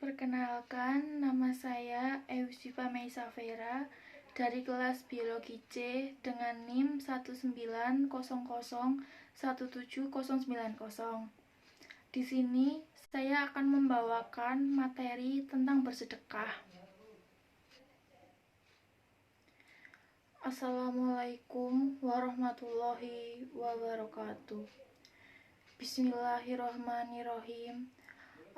Perkenalkan, nama saya Eusyifa Meisa Vera dari kelas Biologi C dengan NIM 190017090. Di sini saya akan membawakan materi tentang bersedekah. Assalamualaikum warahmatullahi wabarakatuh. Bismillahirrahmanirrahim.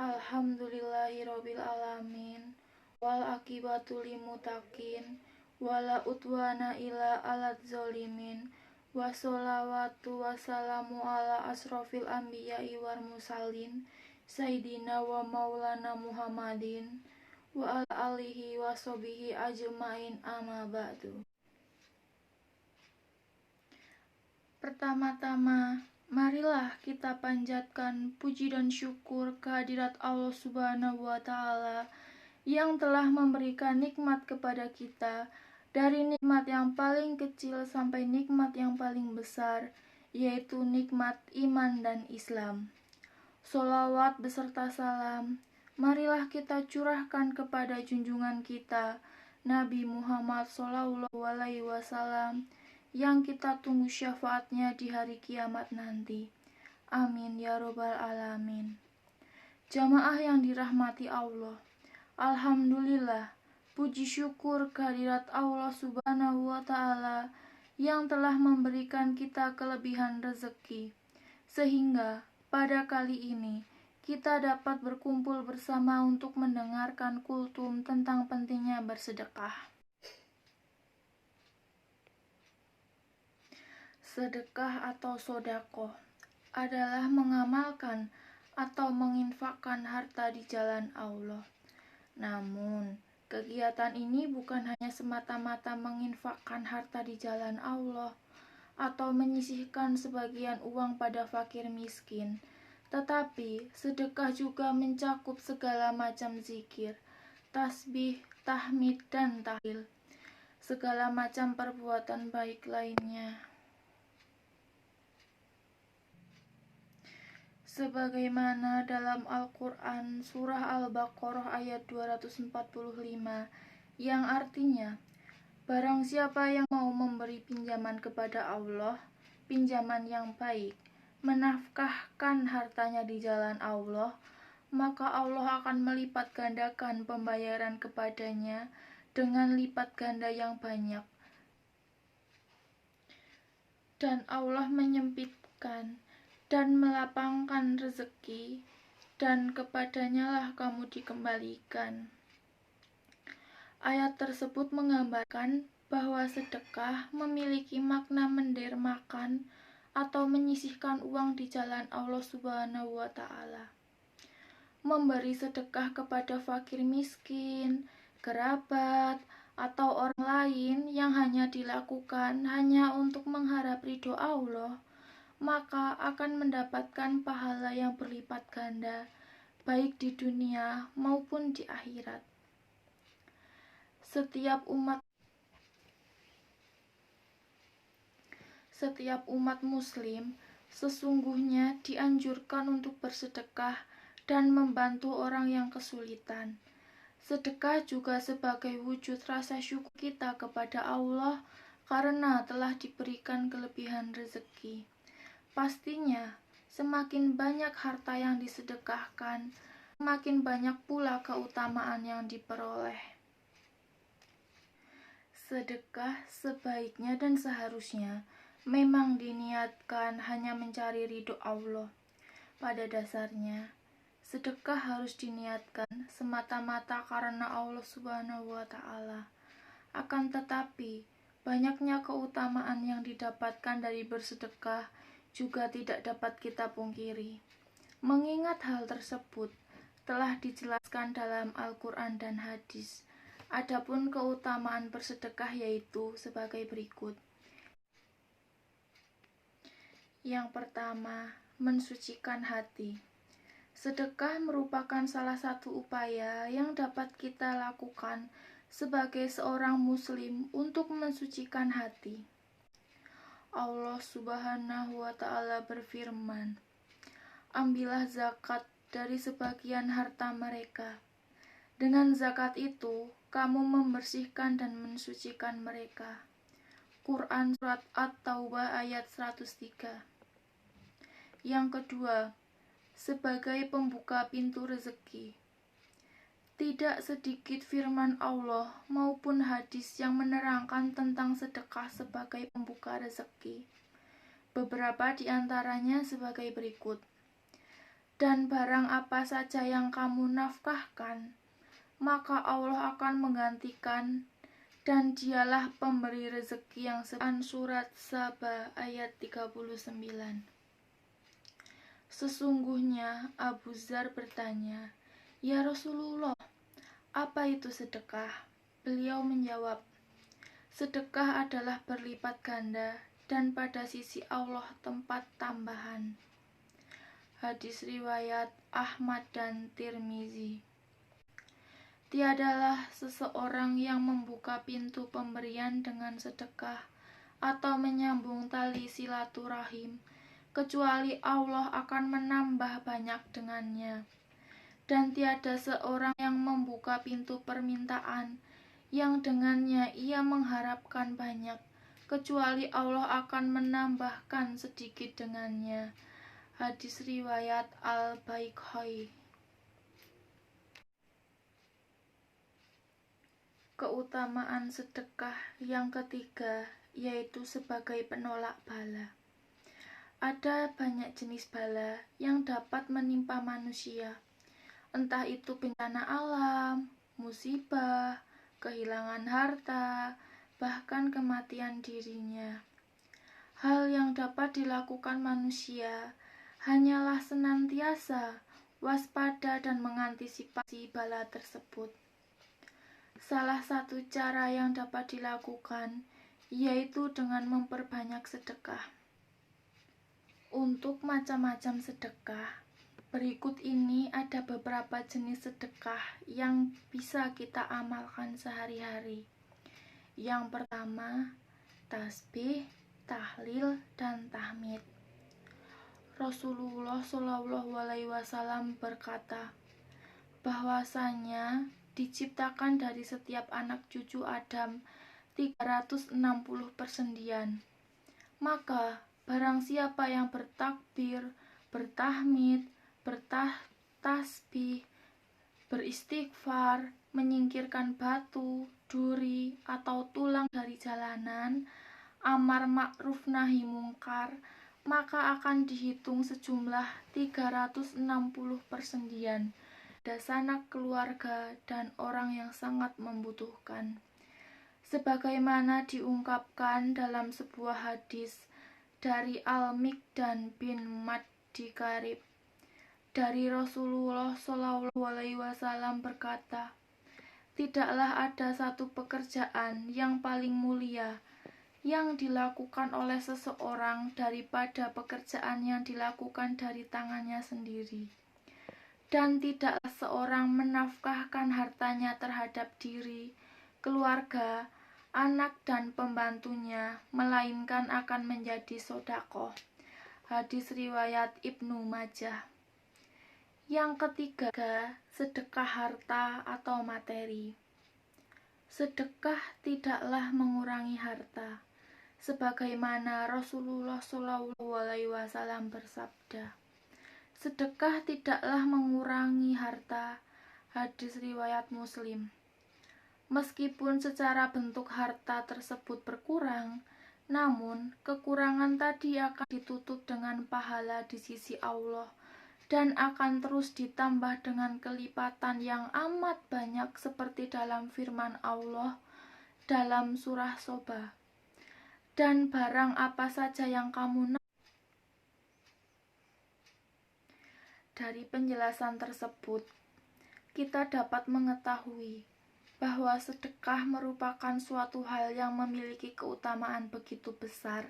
Alhamdulillahirabbil alamin. Wal akibatu lil muttaqin wala udwana illa alal zalimin. Wassalawatu wassalamu ala asrofil anbiya'i wal mursalin sayyidina wa maulana Muhammadin wa ala alihi wa sahbihi ajmain amma ba'du. Pertama-tama, marilah kita panjatkan puji dan syukur kehadirat Allah Subhanahu wa Ta'ala yang telah memberikan nikmat kepada kita, dari nikmat yang paling kecil sampai nikmat yang paling besar, yaitu nikmat iman dan Islam. Sholawat beserta salam, marilah kita curahkan kepada junjungan kita, Nabi Muhammad SAW, yang kita tunggu syafaatnya di hari kiamat nanti. Amin ya robbal alamin. Jamaah yang dirahmati Allah, alhamdulillah, puji syukur kehadirat Allah Subhanahu wa Ta'ala yang telah memberikan kita kelebihan rezeki, sehingga pada kali ini kita dapat berkumpul bersama untuk mendengarkan kultum tentang pentingnya bersedekah. Sedekah atau sodaqoh adalah mengamalkan atau menginfakkan harta di jalan Allah. Namun, kegiatan ini bukan hanya semata-mata menginfakkan harta di jalan Allah atau menyisihkan sebagian uang pada fakir miskin, tetapi sedekah juga mencakup segala macam zikir, tasbih, tahmid, dan tahlil, segala macam perbuatan baik lainnya. Sebagaimana dalam Al-Quran surah Al-Baqarah ayat 245 yang artinya, barang siapa yang mau memberi pinjaman kepada Allah, pinjaman yang baik, menafkahkan hartanya di jalan Allah, maka Allah akan melipat gandakan pembayaran kepadanya dengan lipat ganda yang banyak. Dan Allah menyempitkan dan melapangkan rezeki, dan kepadanya lah kamu dikembalikan. Ayat tersebut menggambarkan bahwa sedekah memiliki makna mendermakan atau menyisihkan uang di jalan Allah Subhanahu wa Ta'ala. Memberi sedekah kepada fakir miskin, kerabat, atau orang lain yang hanya dilakukan hanya untuk mengharap ridho Allah, maka akan mendapatkan pahala yang berlipat ganda, baik di dunia maupun di akhirat. Setiap umat muslim sesungguhnya dianjurkan untuk bersedekah dan membantu orang yang kesulitan. Sedekah juga sebagai wujud rasa syukur kita kepada Allah karena telah diberikan kelebihan rezeki. Pastinya, semakin banyak harta yang disedekahkan, semakin banyak pula keutamaan yang diperoleh. Sedekah sebaiknya dan seharusnya memang diniatkan hanya mencari ridho Allah. Pada dasarnya, sedekah harus diniatkan semata-mata karena Allah Subhanahu wa Ta'ala. Akan tetapi, banyaknya keutamaan yang didapatkan dari bersedekah juga tidak dapat kita pungkiri. Mengingat hal tersebut telah dijelaskan dalam Al-Quran dan hadis. Adapun keutamaan bersedekah yaitu sebagai berikut. Yang pertama, mensucikan hati. Sedekah merupakan salah satu upaya yang dapat kita lakukan sebagai seorang muslim untuk mensucikan hati. Allah Subhanahu wa Ta'ala berfirman, ambillah zakat dari sebagian harta mereka, Dengan zakat itu, kamu membersihkan dan mensucikan mereka. Quran Surat At-Taubah ayat 103. Yang kedua, sebagai pembuka pintu rezeki. Tidak sedikit firman Allah maupun hadis yang menerangkan tentang sedekah sebagai pembuka rezeki. Beberapa di antaranya sebagai berikut. Dan barang apa saja yang kamu nafkahkan, maka Allah akan menggantikan, dan dialah pemberi rezeki yang sebenarnya. Surat Saba ayat 39. Sesungguhnya Abu Dzar bertanya, "Ya Rasulullah, apa itu sedekah?" Beliau menjawab, "Sedekah adalah berlipat ganda dan pada sisi Allah tempat tambahan." Hadis riwayat Ahmad dan Tirmizi. Tiadalah seseorang yang membuka pintu pemberian dengan sedekah atau menyambung tali silaturahim, kecuali Allah akan menambah banyak dengannya. Dan tiada seorang yang membuka pintu permintaan yang dengannya ia mengharapkan banyak, kecuali Allah akan menambahkan sedikit dengannya. Hadis riwayat Al-Baihaqi. Keutamaan sedekah yang ketiga yaitu sebagai penolak bala. Ada banyak jenis bala yang dapat menimpa manusia, entah itu bencana alam, musibah, kehilangan harta, bahkan kematian dirinya. Hal yang dapat dilakukan manusia hanyalah senantiasa waspada dan mengantisipasi bala tersebut. Salah satu cara yang dapat dilakukan yaitu dengan memperbanyak sedekah. Untuk macam-macam sedekah, berikut ini ada beberapa jenis sedekah yang bisa kita amalkan sehari-hari. Yang pertama, tasbih, tahlil, dan tahmid. Rasulullah SAW berkata bahwasanya diciptakan dari setiap anak cucu Adam 360 persendian. Maka barang siapa yang bertakbir, bertahmid, bertasbih, beristighfar, menyingkirkan batu, duri, atau tulang dari jalanan, amar ma'ruf nahi mungkar, maka akan dihitung sejumlah 360 persendian pada sanak keluarga dan orang yang sangat membutuhkan. Sebagaimana diungkapkan dalam sebuah hadis dari Al-Miqdan bin Madi Karib, dari Rasulullah SAW berkata, "Tidaklah ada satu pekerjaan yang paling mulia yang dilakukan oleh seseorang daripada pekerjaan yang dilakukan dari tangannya sendiri. Dan tidaklah seorang menafkahkan hartanya terhadap diri, keluarga, anak dan pembantunya, melainkan akan menjadi sedekah." Hadis riwayat Ibnu Majah. Yang ketiga, sedekah harta atau materi. Sedekah tidaklah mengurangi harta, sebagaimana Rasulullah SAW bersabda, "Sedekah tidaklah mengurangi harta." Hadis riwayat Muslim. Meskipun secara bentuk harta tersebut berkurang, namun kekurangan tadi akan ditutup dengan pahala di sisi Allah dan akan terus ditambah dengan kelipatan yang amat banyak seperti dalam firman Allah dalam surah Soba. Dan barang apa saja yang kamu Dari penjelasan tersebut, kita dapat mengetahui bahwa sedekah merupakan suatu hal yang memiliki keutamaan begitu besar.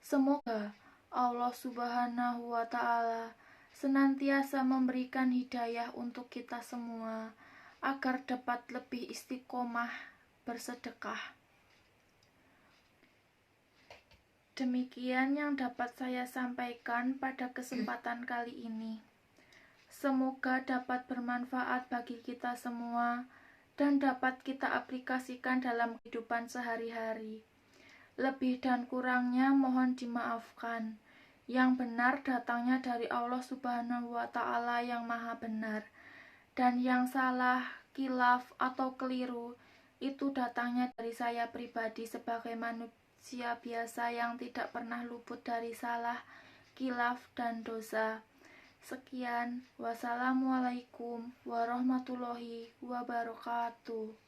Semoga Allah Subhanahu wa Ta'ala senantiasa memberikan hidayah untuk kita semua agar dapat lebih istiqomah bersedekah. Demikian yang dapat saya sampaikan pada kesempatan kali ini. Semoga dapat bermanfaat bagi kita semua dan dapat kita aplikasikan dalam kehidupan sehari-hari. Lebih dan kurangnya mohon dimaafkan. Yang benar datangnya dari Allah Subhanahu wa Ta'ala yang Maha Benar, dan yang salah, khilaf, atau keliru itu datangnya dari saya pribadi sebagai manusia biasa yang tidak pernah luput dari salah, khilaf, dan dosa. Sekian, wassalamualaikum warahmatullahi wabarakatuh.